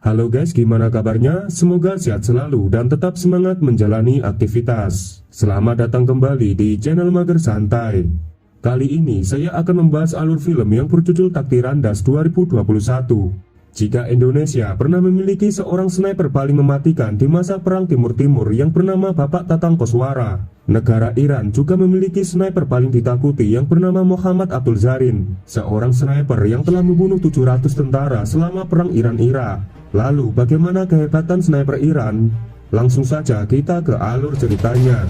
Halo guys, gimana kabarnya? Semoga sehat selalu dan tetap semangat menjalani aktivitas. Selamat datang kembali di channel Mager Santai. Kali ini saya akan membahas alur film yang berjudul Taktiran Das 2021. Jika Indonesia pernah memiliki seorang sniper paling mematikan di masa Perang Timur Timur yang bernama Bapak Tatang Koswara, negara Iran juga memiliki sniper paling ditakuti yang bernama Muhammad Abdul Zarin, seorang sniper yang telah membunuh 700 tentara selama Perang Iran-Irak. Lalu bagaimana kehebatan sniper Iran? Langsung saja kita ke alur ceritanya.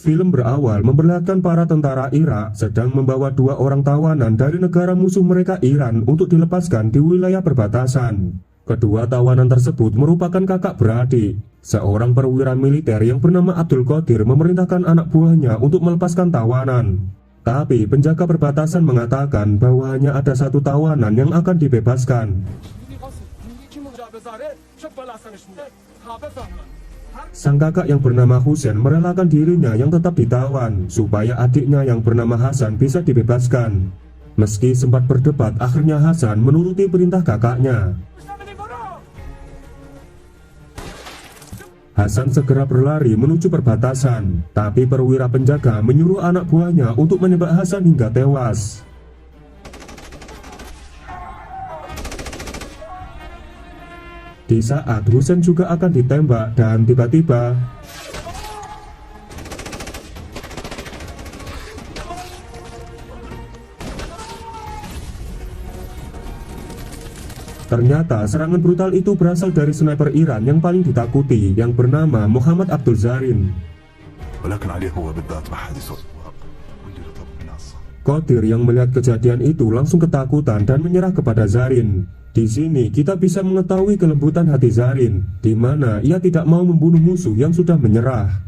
Film berawal memperlihatkan para tentara Irak sedang membawa dua orang tawanan dari negara musuh mereka Iran untuk dilepaskan di wilayah perbatasan. Kedua tawanan tersebut merupakan kakak beradik. Seorang perwira militer yang bernama Abdul Qadir memerintahkan anak buahnya untuk melepaskan tawanan. Tapi penjaga perbatasan mengatakan bahwa hanya ada satu tawanan yang akan dibebaskan. Sang kakak yang bernama Husain merelakan dirinya yang tetap ditawan supaya adiknya yang bernama Hasan bisa dibebaskan. Meski sempat berdebat, akhirnya Hasan menuruti perintah kakaknya. Hasan segera berlari menuju perbatasan, tapi perwira penjaga menyuruh anak buahnya untuk menembak Hasan hingga tewas. Di saat Husain juga akan ditembak dan tiba-tiba ternyata serangan brutal itu berasal dari sniper Iran yang paling ditakuti yang bernama Muhammad Abdul Zarin. Qadir yang melihat kejadian itu langsung ketakutan dan menyerah kepada Zarin. Di sini kita bisa mengetahui kelembutan hati Zarin, di mana ia tidak mau membunuh musuh yang sudah menyerah.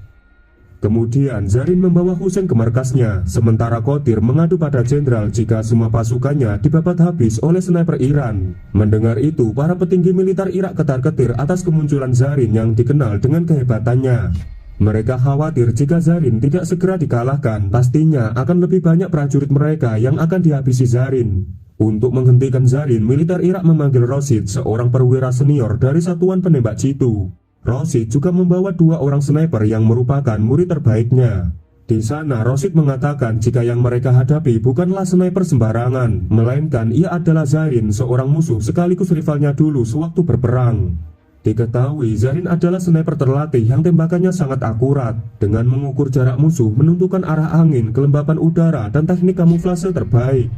Kemudian Zarin membawa Husain ke markasnya, sementara Qadir mengadu pada jenderal jika semua pasukannya dibabat habis oleh sniper Iran. Mendengar itu, para petinggi militer Irak ketar-ketir atas kemunculan Zarin yang dikenal dengan kehebatannya. Mereka khawatir jika Zarin tidak segera dikalahkan, pastinya akan lebih banyak prajurit mereka yang akan dihabisi Zarin. Untuk menghentikan Zarin, militer Irak memanggil Rosid, seorang perwira senior dari satuan penembak jitu. Rosid juga membawa dua orang sniper yang merupakan murid terbaiknya. Di sana Rosid mengatakan jika yang mereka hadapi bukanlah sniper sembarangan, melainkan ia adalah Zarin, seorang musuh sekaligus rivalnya dulu sewaktu berperang. Diketahui Zarin adalah sniper terlatih yang tembakannya sangat akurat, dengan mengukur jarak musuh, menentukan arah angin, kelembapan udara, dan teknik kamuflase terbaik.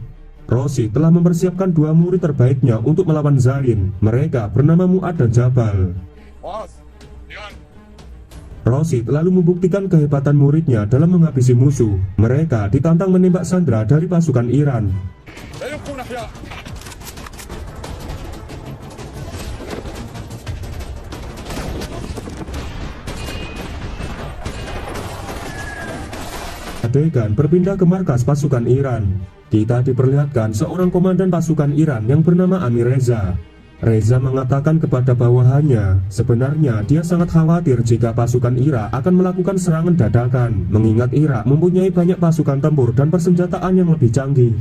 Rosid telah mempersiapkan dua murid terbaiknya untuk melawan Zarin. Mereka bernama Mu'ad dan Jabal. Rosid lalu membuktikan kehebatan muridnya dalam menghabisi musuh. Mereka ditantang menembak sandera dari pasukan Iran. Adegan berpindah ke markas pasukan Iran. Kita diperlihatkan seorang komandan pasukan Iran yang bernama Amir Reza. Reza mengatakan kepada bawahannya, sebenarnya dia sangat khawatir jika pasukan Irak akan melakukan serangan dadakan, mengingat Irak mempunyai banyak pasukan tempur dan persenjataan yang lebih canggih.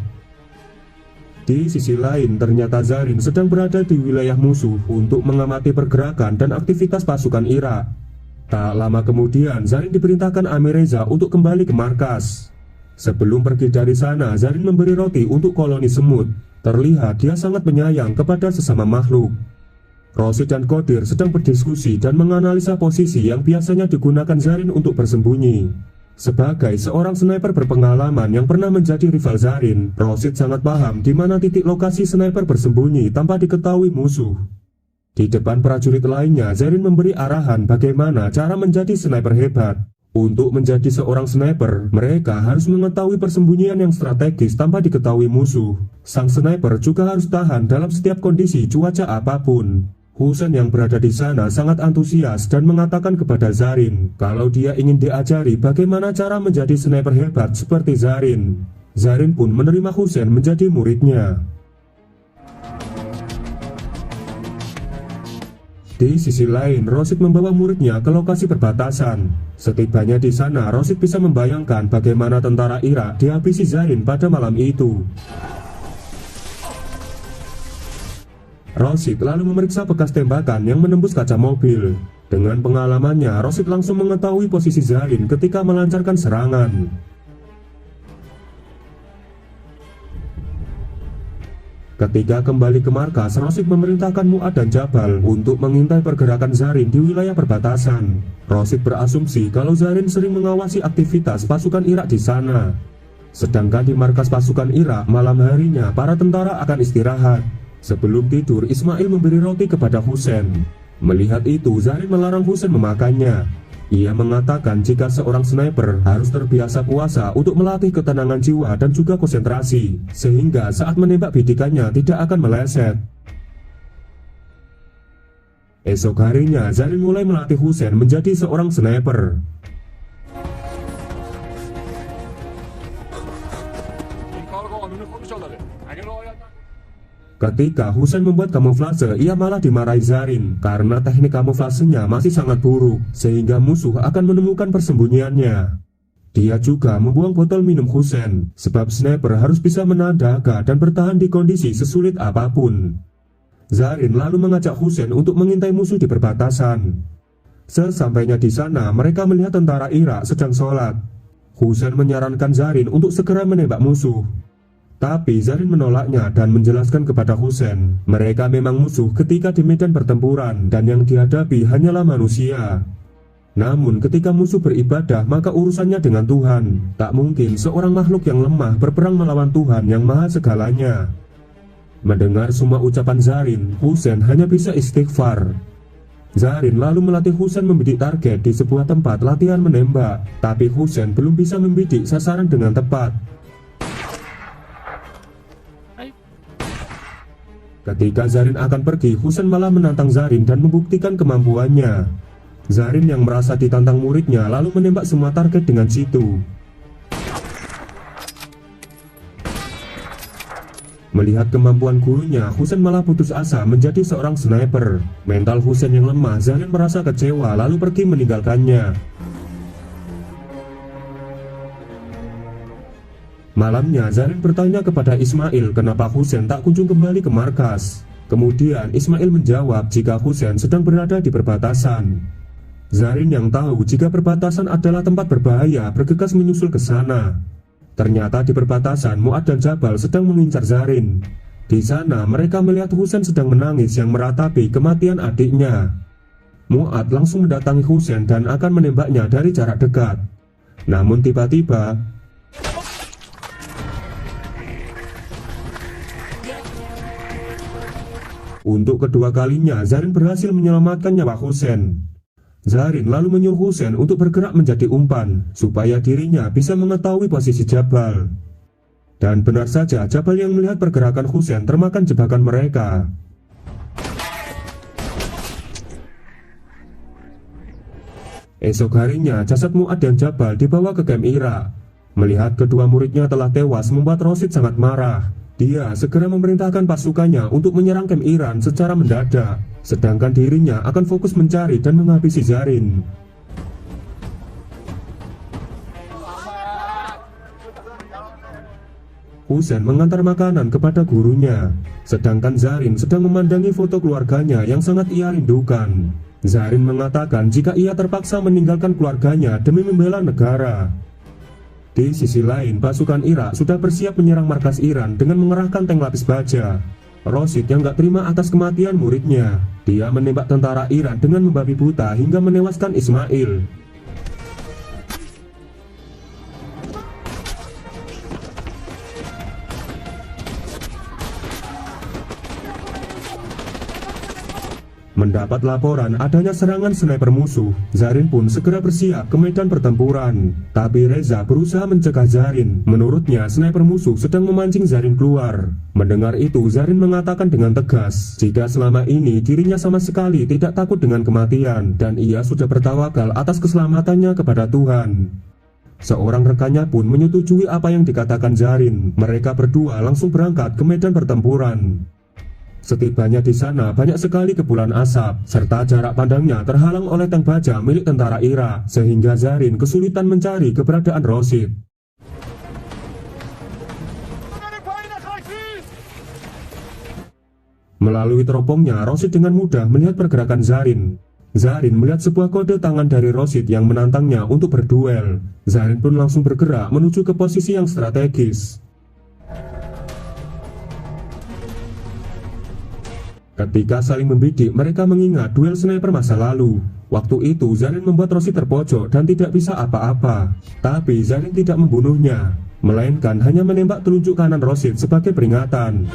Di sisi lain, ternyata Zarin sedang berada di wilayah musuh untuk mengamati pergerakan dan aktivitas pasukan Irak. Tak lama kemudian, Zarin diperintahkan Amir Reza untuk kembali ke markas. Sebelum pergi dari sana, Zarin memberi roti untuk koloni semut. Terlihat dia sangat penyayang kepada sesama makhluk. Rosid dan Qadir sedang berdiskusi dan menganalisa posisi yang biasanya digunakan Zarin untuk bersembunyi. Sebagai seorang sniper berpengalaman yang pernah menjadi rival Zarin, Rosid sangat paham di mana titik lokasi sniper bersembunyi tanpa diketahui musuh. Di depan prajurit lainnya, Zarin memberi arahan bagaimana cara menjadi sniper hebat. Untuk menjadi seorang sniper, mereka harus mengetahui persembunyian yang strategis tanpa diketahui musuh. Sang sniper juga harus tahan dalam setiap kondisi cuaca apapun. Husain yang berada di sana sangat antusias dan mengatakan kepada Zarin kalau dia ingin diajari bagaimana cara menjadi sniper hebat seperti Zarin. Zarin pun menerima Husain menjadi muridnya. Di sisi lain, Rosid membawa muridnya ke lokasi perbatasan. Setibanya di sana, Rosid bisa membayangkan bagaimana tentara Irak dihabisi Zarin pada malam itu. Rosid lalu memeriksa bekas tembakan yang menembus kaca mobil. Dengan pengalamannya, Rosid langsung mengetahui posisi Zarin ketika melancarkan serangan. Ketika kembali ke markas, Rosid memerintahkan Mu'ad dan Jabal untuk mengintai pergerakan Zarin di wilayah perbatasan. Rosid berasumsi kalau Zarin sering mengawasi aktivitas pasukan Irak di sana. Sedangkan di markas pasukan Irak, malam harinya para tentara akan istirahat. Sebelum tidur, Ismail memberi roti kepada Husain. Melihat itu, Zarin melarang Husain memakannya. Ia mengatakan jika seorang sniper harus terbiasa puasa untuk melatih ketenangan jiwa dan juga konsentrasi, sehingga saat menembak bidikannya tidak akan meleset. Esok harinya, Zarin mulai melatih Husain menjadi seorang sniper. Ketika Husain membuat kamuflase, ia malah dimarahi Zarin karena teknik kamuflasenya masih sangat buruk, sehingga musuh akan menemukan persembunyiannya. Dia juga membuang botol minum Husain, sebab sniper harus bisa menahan dahaga dan bertahan di kondisi sesulit apapun. Zarin lalu mengajak Husain untuk mengintai musuh di perbatasan. Sesampainya di sana, mereka melihat tentara Irak sedang sholat. Husain menyarankan Zarin untuk segera menembak musuh. Tapi Zarin menolaknya dan menjelaskan kepada Husain, mereka memang musuh ketika di medan pertempuran dan yang dihadapi hanyalah manusia. Namun ketika musuh beribadah, maka urusannya dengan Tuhan. Tak mungkin seorang makhluk yang lemah berperang melawan Tuhan yang maha segalanya. Mendengar semua ucapan Zarin, Husain hanya bisa istighfar. Zarin lalu melatih Husain membidik target di sebuah tempat latihan menembak, tapi Husain belum bisa membidik sasaran dengan tepat. Ketika Zarin akan pergi, Husain malah menantang Zarin dan membuktikan kemampuannya. Zarin yang merasa ditantang muridnya lalu menembak semua target dengan jitu. Melihat kemampuan gurunya, Husain malah putus asa menjadi seorang sniper. Mental Husain yang lemah, Zarin merasa kecewa lalu pergi meninggalkannya. Malamnya, Zarin bertanya kepada Ismail kenapa Husain tak kunjung kembali ke markas. Kemudian Ismail menjawab jika Husain sedang berada di perbatasan. Zarin yang tahu jika perbatasan adalah tempat berbahaya bergegas menyusul ke sana. Ternyata di perbatasan, Mu'ad dan Jabal sedang mengincar Zarin. Di sana mereka melihat Husain sedang menangis yang meratapi kematian adiknya. Mu'ad langsung mendatangi Husain dan akan menembaknya dari jarak dekat. Namun tiba-tiba untuk kedua kalinya, Zarin berhasil menyelamatkan nyawa Husain. Zarin lalu menyuruh Husain untuk bergerak menjadi umpan, supaya dirinya bisa mengetahui posisi Jabal. Dan benar saja, Jabal yang melihat pergerakan Husain termakan jebakan mereka. Esok harinya, jasad Mu'ad dan Jabal dibawa ke kamp Irak. Melihat kedua muridnya telah tewas membuat Rosid sangat marah. Dia segera memerintahkan pasukannya untuk menyerang kamp Iran secara mendadak, sedangkan dirinya akan fokus mencari dan menghabisi Zarin. Husain mengantar makanan kepada gurunya, sedangkan Zarin sedang memandangi foto keluarganya yang sangat ia rindukan. Zarin mengatakan jika ia terpaksa meninggalkan keluarganya demi membela negara. Di sisi lain, pasukan Irak sudah bersiap menyerang markas Iran dengan mengerahkan tank lapis baja. Rosid yang gak terima atas kematian muridnya. Dia menembak tentara Iran dengan membabi buta hingga menewaskan Ismail. Mendapat laporan adanya serangan sniper musuh, Zarin pun segera bersiap ke medan pertempuran. Tapi Reza berusaha mencegah Zarin. Menurutnya, sniper musuh sedang memancing Zarin keluar. Mendengar itu, Zarin mengatakan dengan tegas jika selama ini dirinya sama sekali tidak takut dengan kematian, dan ia sudah bertawakal atas keselamatannya kepada Tuhan. Seorang rekannya pun menyetujui apa yang dikatakan Zarin. Mereka berdua langsung berangkat ke medan pertempuran. Setibanya di sana, banyak sekali kepulan asap, serta jarak pandangnya terhalang oleh tank baja milik tentara Irak, sehingga Zarin kesulitan mencari keberadaan Rashid. Melalui teropongnya, Rashid dengan mudah melihat pergerakan Zarin. Zarin melihat sebuah kode tangan dari Rashid yang menantangnya untuk berduel. Zarin pun langsung bergerak menuju ke posisi yang strategis. Ketika saling membidik, mereka mengingat duel sniper masa lalu. Waktu itu Zarin membuat Rashid terpojok dan tidak bisa apa-apa. Tapi Zarin tidak membunuhnya, melainkan hanya menembak telunjuk kanan Rashid sebagai peringatan.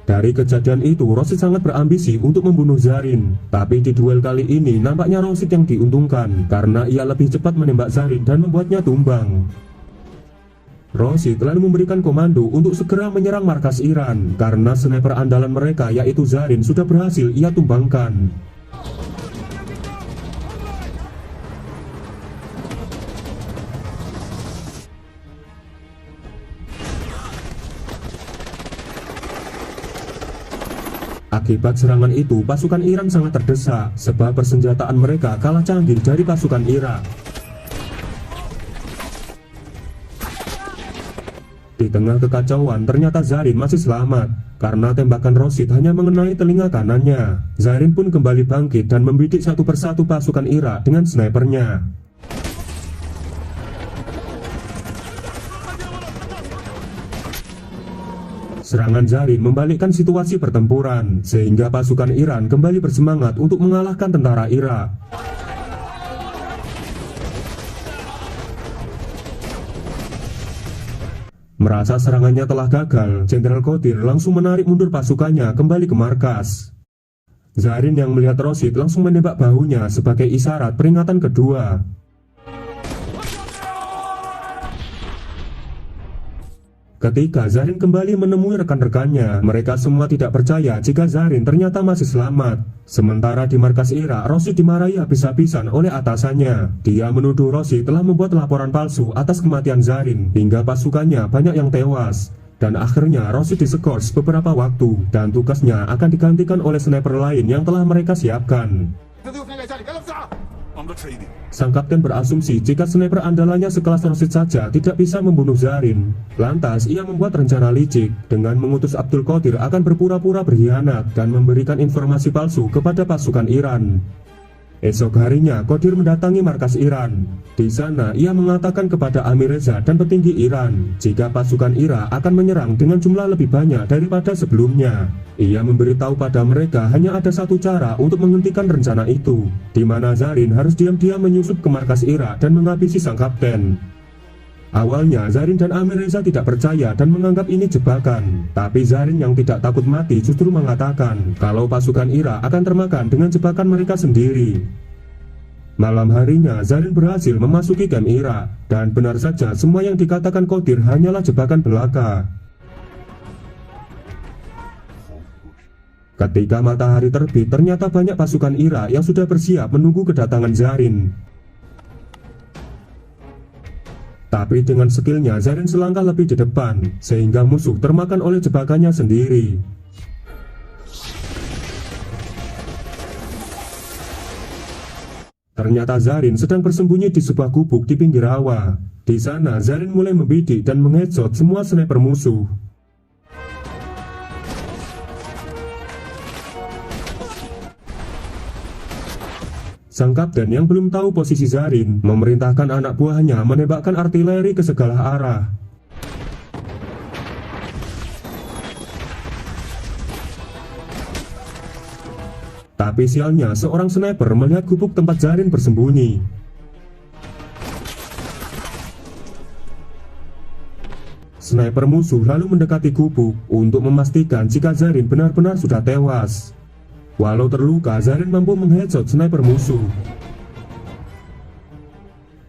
Dari kejadian itu, Rashid sangat berambisi untuk membunuh Zarin. Tapi di duel kali ini, nampaknya Rashid yang diuntungkan, karena ia lebih cepat menembak Zarin dan membuatnya tumbang. Rashid lalu memberikan komando untuk segera menyerang markas Iran, karena sniper andalan mereka yaitu Zarin sudah berhasil ia tumbangkan. Akibat serangan itu, pasukan Iran sangat terdesak, sebab persenjataan mereka kalah canggih dari pasukan Irak. Di tengah kekacauan, ternyata Zarin masih selamat, karena tembakan Rashid hanya mengenai telinga kanannya. Zarin pun kembali bangkit dan membidik satu persatu pasukan Irak dengan snipernya. Serangan Zarin membalikkan situasi pertempuran, sehingga pasukan Iran kembali bersemangat untuk mengalahkan tentara Irak. Merasa serangannya telah gagal, Jenderal Qadir langsung menarik mundur pasukannya kembali ke markas. Zarin yang melihat Rashid langsung menembak bahunya sebagai isyarat peringatan kedua. Ketika Zarin kembali menemui rekan-rekannya, mereka semua tidak percaya jika Zarin ternyata masih selamat. Sementara di markas Irak, Rashid dimarahi habis-habisan oleh atasannya. Dia menuduh Rashid telah membuat laporan palsu atas kematian Zarin, hingga pasukannya banyak yang tewas. Dan akhirnya Rashid diskors beberapa waktu, dan tugasnya akan digantikan oleh sniper lain yang telah mereka siapkan. Sang kapten berasumsi jika sniper andalannya sekelas Rashid saja tidak bisa membunuh Zarin. Lantas ia membuat rencana licik dengan mengutus Abdul Qadir akan berpura-pura berkhianat dan memberikan informasi palsu kepada pasukan Iran. Esok harinya Qadir mendatangi markas Iran. Di sana ia mengatakan kepada Amir Reza dan petinggi Iran jika pasukan Irak akan menyerang dengan jumlah lebih banyak daripada sebelumnya. Ia memberitahu pada mereka hanya ada satu cara untuk menghentikan rencana itu, di mana Zarin harus diam-diam menyusup ke markas Irak dan menghabisi sang kapten. Awalnya Zarin dan Amir Reza tidak percaya dan menganggap ini jebakan. Tapi Zarin yang tidak takut mati justru mengatakan kalau pasukan Irak akan termakan dengan jebakan mereka sendiri. Malam harinya Zarin berhasil memasuki kamp Irak, dan benar saja semua yang dikatakan Qadir hanyalah jebakan belaka. Ketika matahari terbit, ternyata banyak pasukan Irak yang sudah bersiap menunggu kedatangan Zarin. Tapi dengan skillnya Zarin selangkah lebih di depan, sehingga musuh termakan oleh jebakannya sendiri. Ternyata Zarin sedang bersembunyi di sebuah gubuk di pinggir rawa. Di sana Zarin mulai membidik dan mengheadshot semua sniper musuh. Sang kapten yang belum tahu posisi Zarin memerintahkan anak buahnya menembakkan artileri ke segala arah. Tapi sialnya seorang sniper melihat gubuk tempat Zarin bersembunyi. Sniper musuh lalu mendekati gubuk untuk memastikan jika Zarin benar-benar sudah tewas. Walau terluka, Zarin mampu mengheadshot sniper musuh.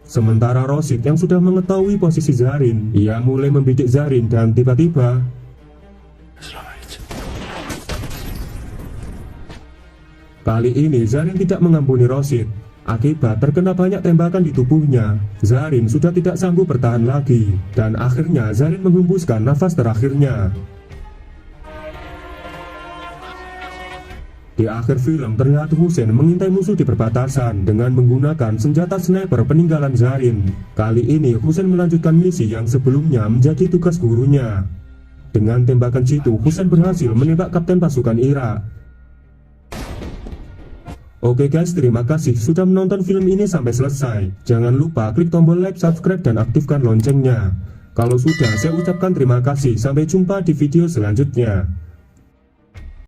Sementara Rashid yang sudah mengetahui posisi Zarin, ia mulai membidik Zarin dan tiba-tiba kali ini Zarin tidak mengampuni Rashid. Akibat terkena banyak tembakan di tubuhnya, Zarin sudah tidak sanggup bertahan lagi, dan akhirnya Zarin menghembuskan nafas terakhirnya. Di akhir film terlihat Husain mengintai musuh di perbatasan dengan menggunakan senjata sniper peninggalan Zarin. Kali ini Husain melanjutkan misi yang sebelumnya menjadi tugas gurunya. Dengan tembakan jitu, Husain berhasil menembak kapten pasukan Irak. Oke guys, terima kasih sudah menonton film ini sampai selesai. Jangan lupa klik tombol like, subscribe, dan aktifkan loncengnya. Kalau sudah, saya ucapkan terima kasih. Sampai jumpa di video selanjutnya.